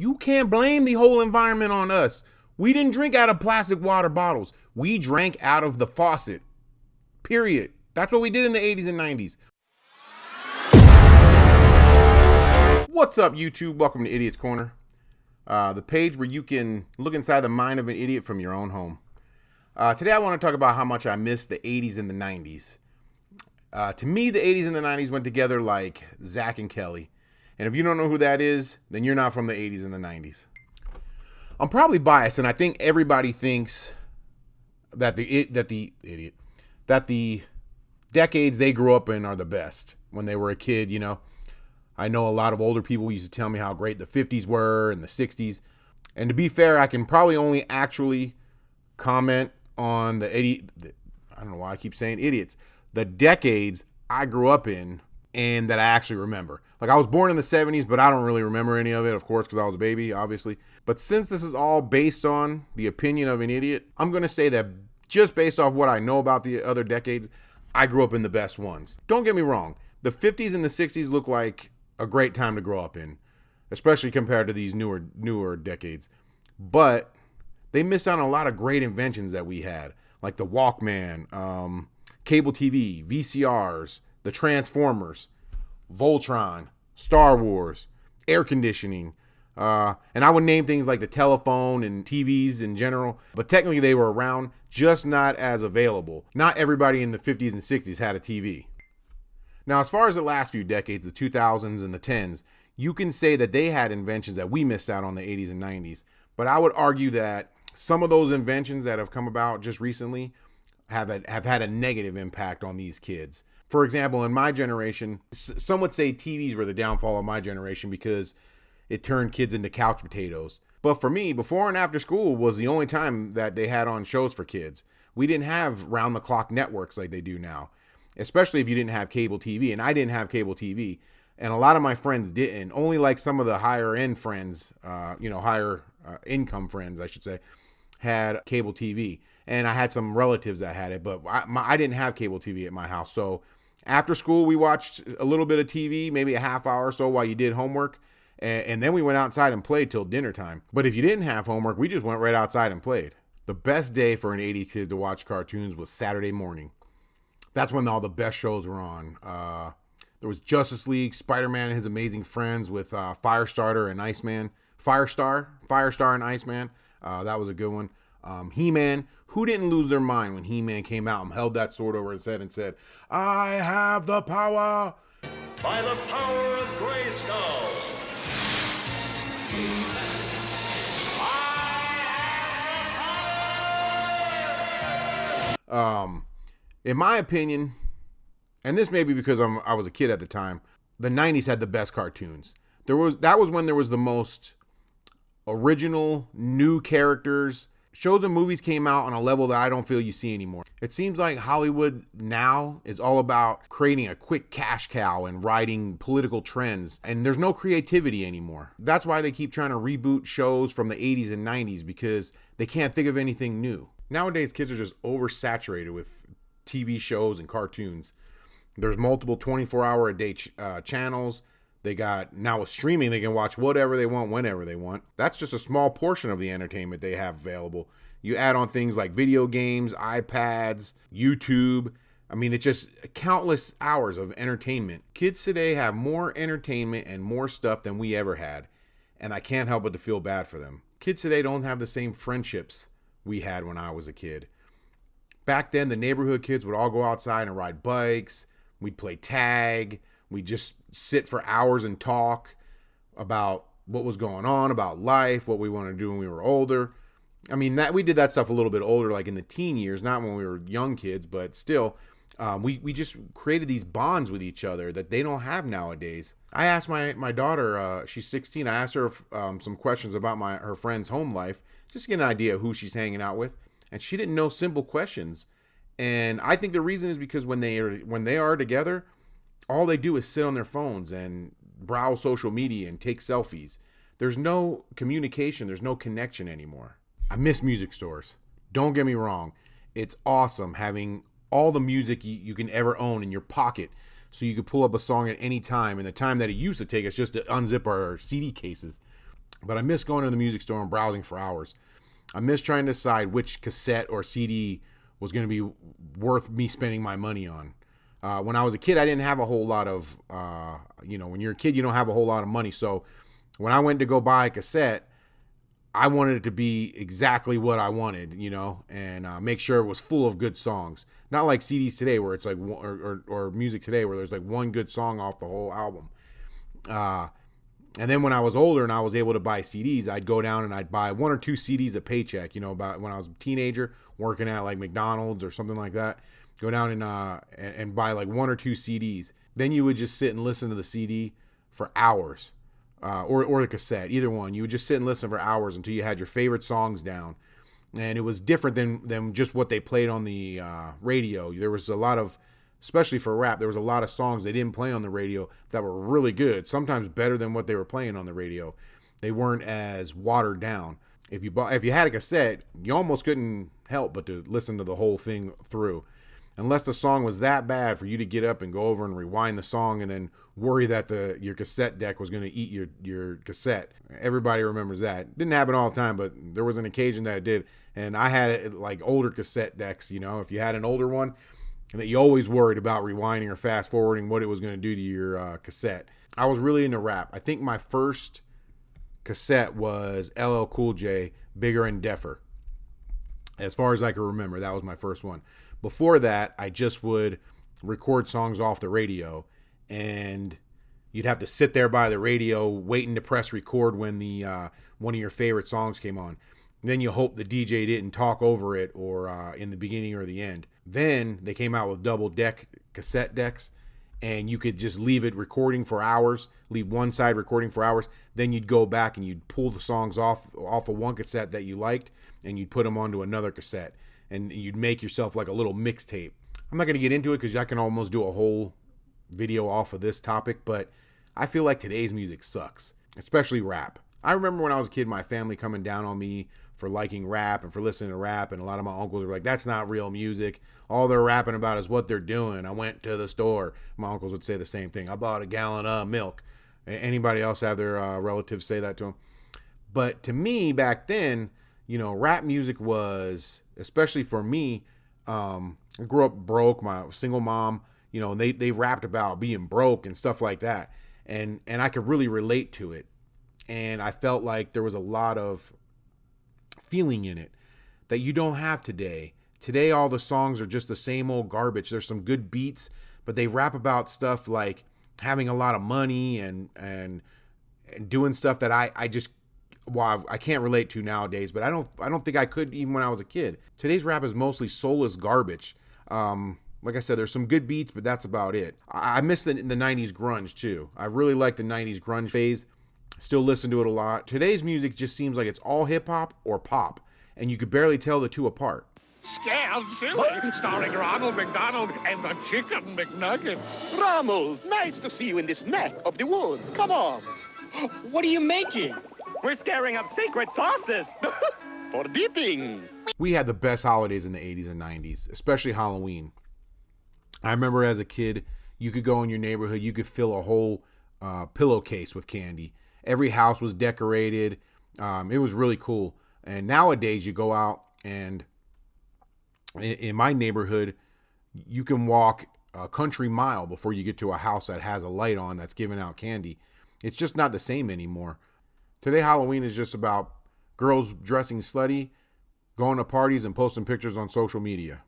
You can't blame the whole environment on us. We didn't drink out of plastic water bottles. We drank out of the faucet. Period. That's what we did in the 80s and 90s. What's up, YouTube? Welcome to Idiot's Corner, the page where you can look inside the mind of an idiot from your own home. Today I want to talk about how much I miss the 80s and the 90s. To me, the 80s and the 90s went together like Zach and Kelly. And if you don't know who that is, then you're not from the 80s and the 90s. I'm probably biased, and I think everybody thinks that the decades they grew up in are the best when they were a kid, you know. I know a lot of older people used to tell me how great the 50s were and the 60s. And to be fair, I can probably only actually comment on I don't know why I keep saying idiots, the decades I grew up in and that I actually remember. Like, I was born in the 70s, but I don't really remember any of it, of course, because I was a baby, obviously. But since this is all based on the opinion of an idiot, I'm going to say that just based off what I know about the other decades, I grew up in the best ones. Don't get me wrong. The 50s and the 60s look like a great time to grow up in, especially compared to these newer decades. But they missed out on a lot of great inventions that we had, like the Walkman, cable TV, VCRs, the Transformers, Voltron, Star Wars, air conditioning, and I would name things like the telephone and TVs in general, but technically they were around, just not as available. Not everybody in the 50s and 60s had a TV. Now, as far as the last few decades, the 2000s and the 10s, you can say that they had inventions that we missed out on the 80s and 90s, but I would argue that some of those inventions that have come about just recently have had a negative impact on these kids. For example, in my generation, some would say TVs were the downfall of my generation because it turned kids into couch potatoes. But for me, before and after school was the only time that they had on shows for kids. We didn't have round-the-clock networks like they do now, especially if you didn't have cable TV. And I didn't have cable TV. And a lot of my friends didn't. Only like some of the higher-end friends, higher income friends, I should say, had cable TV. And I had some relatives that had it, but I didn't have cable TV at my house. So after school, we watched a little bit of TV, maybe a half hour or so while you did homework. And then we went outside and played till dinner time. But if you didn't have homework, we just went right outside and played. The best day for an 80s kid to watch cartoons was Saturday morning. That's when all the best shows were on. There was Justice League, Spider-Man and His Amazing Friends with Firestarter and Iceman. Firestar and Iceman. That was a good one. He-Man. Who didn't lose their mind when He-Man came out and held that sword over his head and said, "I have the power." By the power of Grayskull. In my opinion, and this may be because I was a kid at the time, the 90s had the best cartoons. That was when there was the most original new characters. Shows and movies came out on a level that I don't feel you see anymore. It seems like Hollywood now is all about creating a quick cash cow and riding political trends, and there's no creativity anymore. That's why they keep trying to reboot shows from the 80s and 90s, because they can't think of anything new. Nowadays, kids are just oversaturated with TV shows and cartoons. There's multiple 24-hour-a-day channels. They got, now with streaming, they can watch whatever they want, whenever they want. That's just a small portion of the entertainment they have available. You add on things like video games, iPads, YouTube. I mean, it's just countless hours of entertainment. Kids today have more entertainment and more stuff than we ever had. And I can't help but to feel bad for them. Kids today don't have the same friendships we had when I was a kid. Back then, the neighborhood kids would all go outside and ride bikes. We'd play tag. We'd just sit for hours and talk about what was going on, about life, what we wanted to do when we were older. I mean, we did that stuff a little bit older, like in the teen years, not when we were young kids, but still, we just created these bonds with each other that they don't have nowadays. I asked my daughter, she's 16, I asked her some questions about her friend's home life, just to get an idea of who she's hanging out with, and she didn't know simple questions. And I think the reason is because when they are together, all they do is sit on their phones and browse social media and take selfies. There's no communication. There's no connection anymore. I miss music stores. Don't get me wrong. It's awesome having all the music you can ever own in your pocket, so you could pull up a song at any time. And the time that it used to take us just to unzip our CD cases. But I miss going to the music store and browsing for hours. I miss trying to decide which cassette or CD was going to be worth me spending my money on. When I was a kid, I didn't have a whole lot of, when you're a kid, you don't have a whole lot of money. So when I went to go buy a cassette, I wanted it to be exactly what I wanted, and make sure it was full of good songs. Not like CDs today where it's like, or music today where there's like one good song off the whole album. And then when I was older and I was able to buy CDs, I'd go down and I'd buy 1 or 2 CDs a paycheck, about when I was a teenager working at like McDonald's or something like that. Go down and buy like 1 or 2 CDs. Then you would just sit and listen to the CD for hours, or the cassette, either one. You would just sit and listen for hours until you had your favorite songs down. And it was different than just what they played on the radio. There was a lot of, especially for rap, there was a lot of songs they didn't play on the radio that were really good, sometimes better than what they were playing on the radio. They weren't as watered down. If you had a cassette, you almost couldn't help but to listen to the whole thing through. Unless the song was that bad for you to get up and go over and rewind the song and then worry that your cassette deck was going to eat your cassette. Everybody remembers that. Didn't happen all the time, but there was an occasion that it did. And I had like older cassette decks, if you had an older one, and that you always worried about rewinding or fast forwarding what it was going to do to your cassette. I was really into rap. I think my first cassette was LL Cool J, Bigger and Deffer. As far as I can remember, that was my first one. Before that, I just would record songs off the radio, and you'd have to sit there by the radio waiting to press record when the one of your favorite songs came on. Then you hope the DJ didn't talk over it or in the beginning or the end. Then they came out with double deck cassette decks, and you could just leave it recording for hours, leave one side recording for hours. Then you'd go back and you'd pull the songs off of one cassette that you liked, and you'd put them onto another cassette, and you'd make yourself like a little mixtape. I'm not going to get into it because I can almost do a whole video off of this topic, but I feel like today's music sucks, especially rap. I remember when I was a kid, my family coming down on me for liking rap and for listening to rap, and a lot of my uncles were like, that's not real music. All they're rapping about is what they're doing. I went to the store. My uncles would say the same thing. I bought a gallon of milk. Anybody else have their relatives say that to them? But to me, back then, rap music was, especially for me, I grew up broke, my single mom, and they rapped about being broke and stuff like that. And I could really relate to it. And I felt like there was a lot of feeling in it that you don't have today. Today, all the songs are just the same old garbage. There's some good beats, but they rap about stuff like having a lot of money and doing stuff that I can't relate to nowadays, but I don't think I could even when I was a kid. Today's rap is mostly soulless garbage. Like I said, there's some good beats, but that's about it. I miss the 90s grunge too. I really like the 90s grunge phase. Still listen to it a lot. Today's music just seems like it's all hip hop or pop, and you could barely tell the two apart. Scared Silly, starring Ronald McDonald and the Chicken McNuggets. Ronald, nice to see you in this neck of the woods. Come on. What are you making? We're scaring up secret sauces. For dipping. We had the best holidays in the 80s and 90s, especially Halloween. I remember as a kid, you could go in your neighborhood, you could fill a whole pillowcase with candy. Every house was decorated. It was really cool. And nowadays you go out and in my neighborhood, you can walk a country mile before you get to a house that has a light on that's giving out candy. It's just not the same anymore. Today, Halloween is just about girls dressing slutty, going to parties, and posting pictures on social media.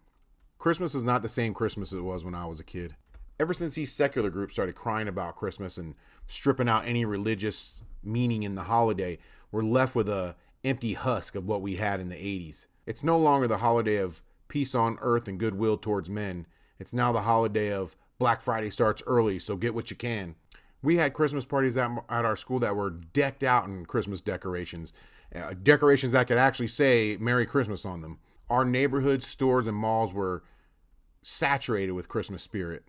Christmas is not the same Christmas it was when I was a kid. Ever since these secular groups started crying about Christmas and stripping out any religious meaning in the holiday, we're left with a empty husk of what we had in the 80s. It's no longer the holiday of peace on earth and goodwill towards men. It's now the holiday of Black Friday starts early, so get what you can. We had Christmas parties at our school that were decked out in Christmas decorations. Decorations that could actually say Merry Christmas on them. Our neighborhood stores and malls were saturated with Christmas spirit.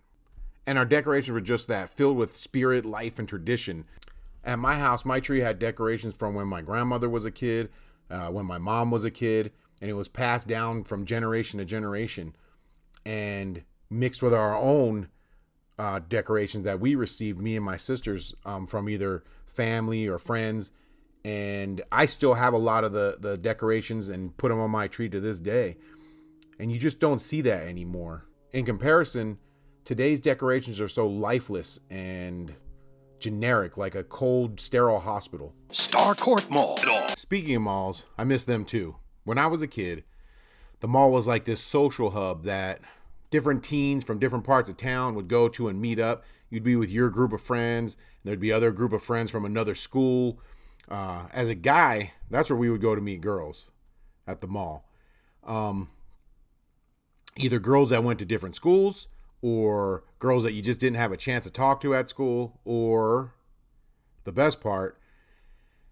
And our decorations were just that, filled with spirit, life, and tradition. At my house, my tree had decorations from when my grandmother was a kid, when my mom was a kid, and it was passed down from generation to generation and mixed with our own decorations that we received, me and my sisters, from either family or friends. And I still have a lot of the decorations and put them on my tree to this day. And you just don't see that anymore. In comparison, today's decorations are so lifeless and generic, like a cold, sterile hospital. Starcourt Mall. Speaking of malls, I miss them too. When I was a kid, the mall was like this social hub that different teens from different parts of town would go to and meet up. You'd be with your group of friends. There'd be other group of friends from another school. As a guy, that's where we would go to meet girls, at the mall. Either girls that went to different schools, or girls that you just didn't have a chance to talk to at school, or the best part,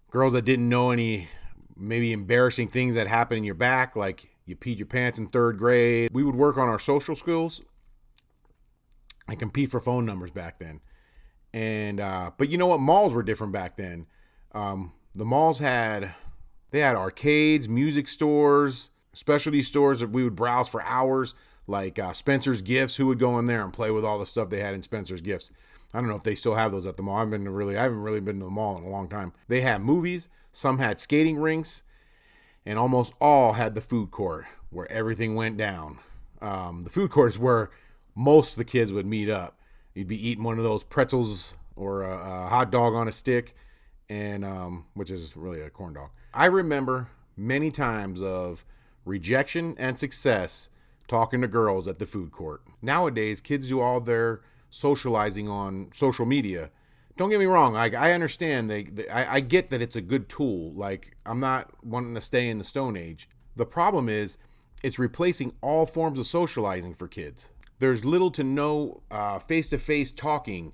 girls that didn't know any maybe embarrassing things that happened in your back, like you peed your pants in 3rd grade. We would work on our social skills and compete for phone numbers back then. And but you know what? Malls were different back then. The malls had arcades, music stores, specialty stores that we would browse for hours, like Spencer's Gifts. Who would go in there and play with all the stuff they had in Spencer's Gifts? I don't know if they still have those at the mall. I haven't really been to the mall in a long time. They had movies, some had skating rinks, and almost all had the food court where everything went down. The food court is where most of the kids would meet up. You'd be eating one of those pretzels or a hot dog on a stick, and which is really a corn dog. I remember many times of rejection and success talking to girls at the food court. Nowadays, kids do all their socializing on social media. Don't get me wrong. I understand. I get that it's a good tool. Like, I'm not wanting to stay in the Stone Age. The problem is it's replacing all forms of socializing for kids. There's little to no face-to-face talking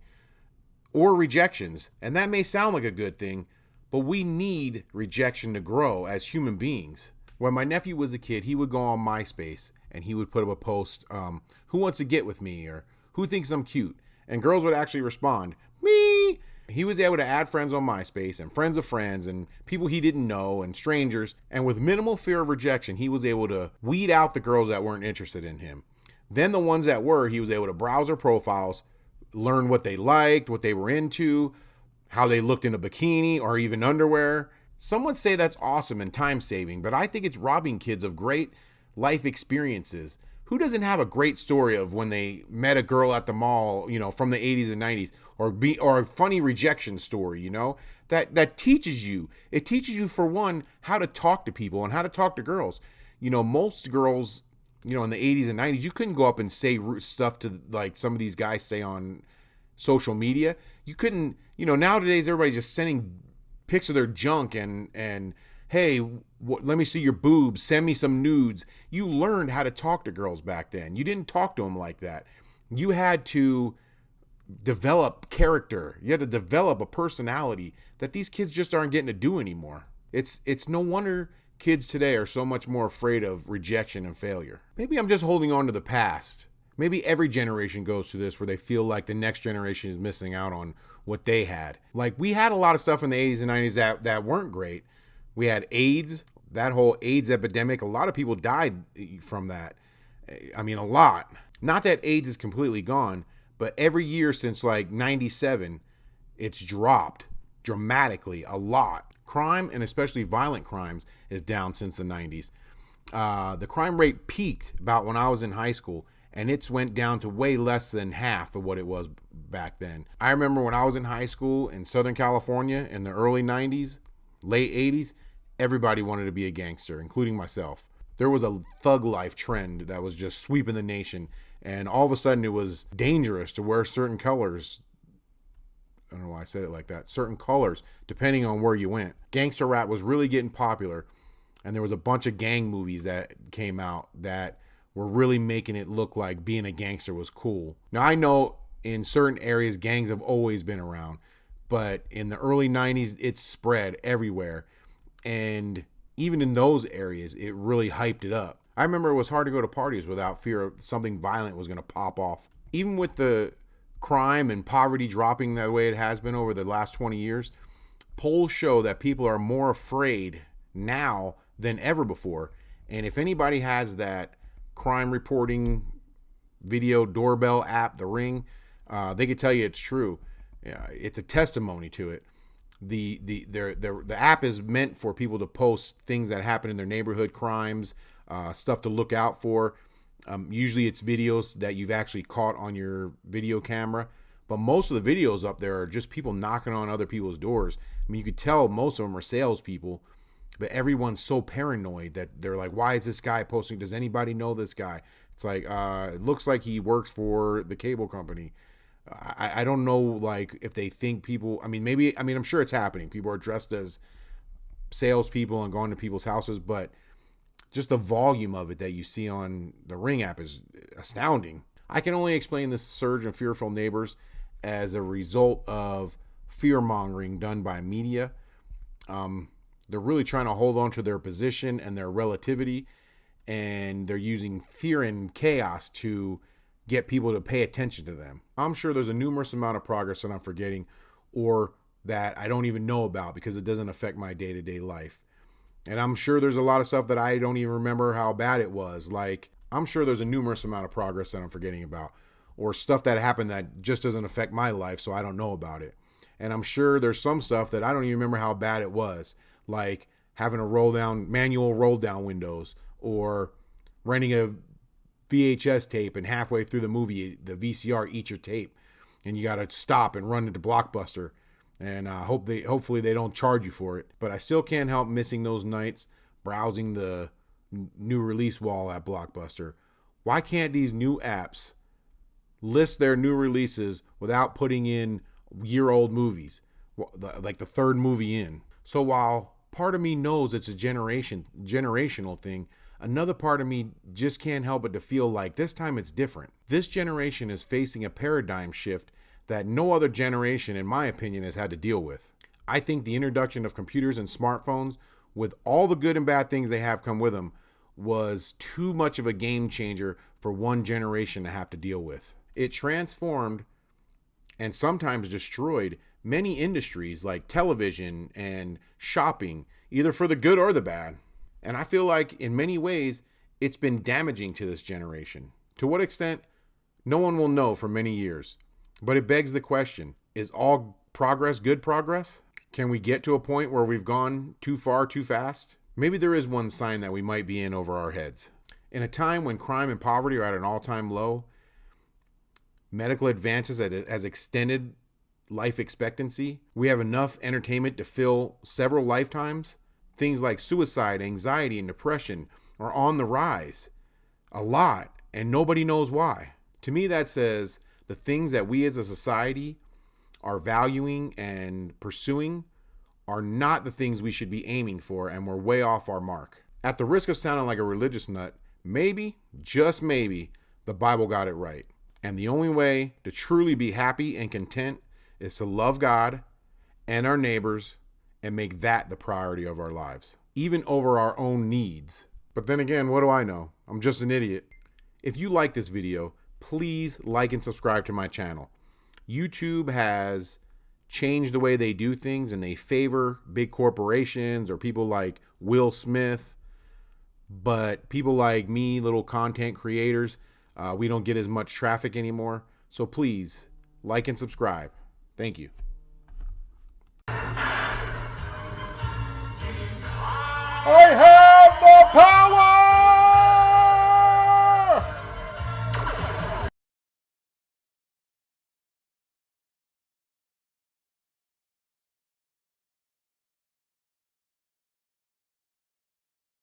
or rejections. And that may sound like a good thing, but we need rejection to grow as human beings. When my nephew was a kid, he would go on MySpace and he would put up a post, who wants to get with me, or who thinks I'm cute? And girls would actually respond, me. He was able to add friends on MySpace and friends of friends and people he didn't know and strangers. And with minimal fear of rejection, he was able to weed out the girls that weren't interested in him. Then the ones that were, he was able to browse their profiles, learn what they liked, what they were into, how they looked in a bikini or even underwear. Some would say that's awesome and time saving, but I think it's robbing kids of great life experiences. Who doesn't have a great story of when they met a girl at the mall, from the 80s and 90s, or a funny rejection story, that teaches you. It teaches you, for one, how to talk to people and how to talk to girls. Most girls, in the 80s and 90s, you couldn't go up and say stuff to like some of these guys say on social media. You couldn't, nowadays everybody's just sending pics of their junk and hey, let me see your boobs, send me some nudes. You learned how to talk to girls back then. You didn't talk to them like that. You had to develop character. You had to develop a personality that these kids just aren't getting to do anymore. It's no wonder kids today are so much more afraid of rejection and failure. Maybe I'm just holding on to the past. Maybe every generation goes through this where they feel like the next generation is missing out on what they had. Like, we had a lot of stuff in the 80s and 90s that weren't great. We had AIDS, that whole AIDS epidemic. A lot of people died from that. I mean, a lot. Not that AIDS is completely gone, but every year since like 97, it's dropped dramatically, a lot. Crime, and especially violent crimes, is down since the 90s. The crime rate peaked about when I was in high school, and it's went down to way less than half of what it was back then. I remember when I was in high school in Southern California in the early 90s, late 80s, everybody wanted to be a gangster, including myself. There was a thug life trend that was just sweeping the nation, and all of a sudden it was dangerous to wear certain colors. I don't know why I said it like that. Certain colors, depending on where you went. Gangster rap was really getting popular, and there was a bunch of gang movies that came out that were really making it look like being a gangster was cool. Now, I know in certain areas gangs have always been around, but in the early 90s, it spread everywhere. And even in those areas, it really hyped it up. I remember it was hard to go to parties without fear of something violent was going to pop off. Even with the crime and poverty dropping the way it has been over the last 20 years, polls show that people are more afraid now than ever before. And if anybody has that crime reporting video doorbell app, The Ring, they could tell you it's true. It's a testimony to it. The app is meant for people to post things that happen in their neighborhood, crimes, stuff to look out for. Usually it's videos that you've actually caught on your video camera, but most of the videos up there are just people knocking on other people's doors. I mean, you could tell most of them are salespeople, but everyone's so paranoid that they're like, why is this guy posting? Does anybody know this guy? It's like, it looks like he works for the cable company. I don't know, like, if they think people, I'm sure it's happening. People are dressed as salespeople and going to people's houses, but just the volume of it that you see on the Ring app is astounding. I can only explain this surge in fearful neighbors as a result of fear mongering done by media. They're really trying to hold on to their position and their relativity, and they're using fear and chaos to get people to pay attention to them. I'm sure there's a numerous amount of progress that I'm forgetting or that I don't even know about because it doesn't affect my day-to-day life. And I'm sure there's a lot of stuff that I don't even remember how bad it was. Like, I'm sure there's a numerous amount of progress that I'm forgetting about, or stuff that happened that just doesn't affect my life, so I don't know about it. And I'm sure there's some stuff that I don't even remember how bad it was, like having a manual roll down windows, or renting a VHS tape and halfway through the movie, the VCR eats your tape and you got to stop and run into Blockbuster. And hopefully they don't charge you for it. But I still can't help missing those nights browsing the new release wall at Blockbuster. Why can't these new apps list their new releases without putting in year-old movies, like the third movie in? So while part of me knows it's a generational thing, another part of me just can't help but to feel like this time it's different. This generation is facing a paradigm shift that no other generation, in my opinion, has had to deal with. I think the introduction of computers and smartphones, with all the good and bad things they have come with them, was too much of a game changer for one generation to have to deal with. It transformed and sometimes destroyed many industries like television and shopping, either for the good or the bad. And I feel like in many ways, it's been damaging to this generation. To what extent, no one will know for many years. But it begs the question, is all progress good progress? Can we get to a point where we've gone too far too fast? Maybe there is one sign that we might be in over our heads. In a time when crime and poverty are at an all-time low, medical advances has extended life expectancy, we have enough entertainment to fill several lifetimes. Things like suicide, anxiety, and depression are on the rise a lot, and nobody knows why. To me, that says the things that we as a society are valuing and pursuing are not the things we should be aiming for, and we're way off our mark. At the risk of sounding like a religious nut, maybe, just maybe, the Bible got it right. And the only way to truly be happy and content is to love God and our neighbors and make that the priority of our lives, even over our own needs. But then again, what do I know? I'm just an idiot. If you like this video, please like and subscribe to my channel. YouTube has changed the way they do things, and they favor big corporations or people like Will Smith. But people like me, little content creators, we don't get as much traffic anymore. So please like and subscribe. Thank you. I have